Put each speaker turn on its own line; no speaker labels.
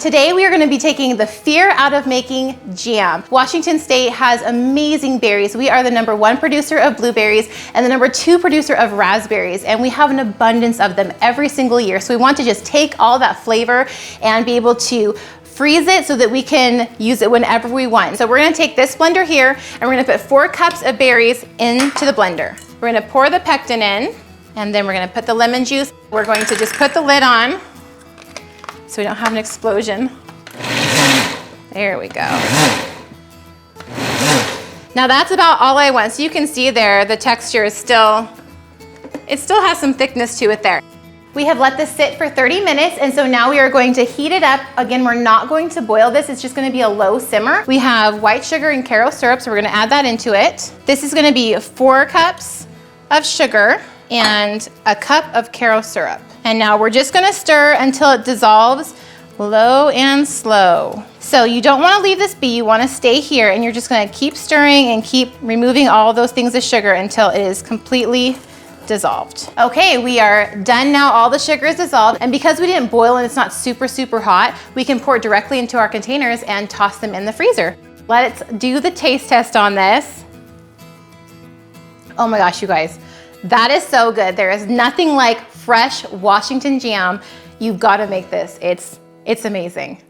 Today we are gonna be taking the fear out of making jam. Washington State has amazing berries. We are the #1 producer of blueberries and the #2 producer of raspberries, and we have an abundance of them every single year. So we want to just take all that flavor and be able to freeze it so that we can use it whenever we want. So we're gonna take this blender here and we're gonna put 4 cups of berries into the blender. We're gonna pour the pectin in, and then we're gonna put the lemon juice. We're going to just put the lid on so we don't have an explosion. There we go. Now that's about all I want. So you can see there, the texture is still, it still has some thickness to it there. We have let this sit for 30 minutes, and so now we are going to heat it up. Again, we're not going to boil this, it's just gonna be a low simmer. We have white sugar and Karo syrup, so we're gonna add that into it. This is gonna be 4 cups of sugar and a cup of Karo syrup. And now we're just gonna stir until it dissolves, low and slow. So you don't wanna leave this be, you wanna stay here, and you're just gonna keep stirring and keep removing all those things of sugar until it is completely dissolved. Okay, we are done now. All the sugar is dissolved, and because we didn't boil and it's not super hot, we can pour it directly into our containers and toss them in the freezer. Let's do the taste test on this. Oh my gosh, you guys, that is so good. There is nothing like fresh Washington jam. You've got to make this. It's amazing.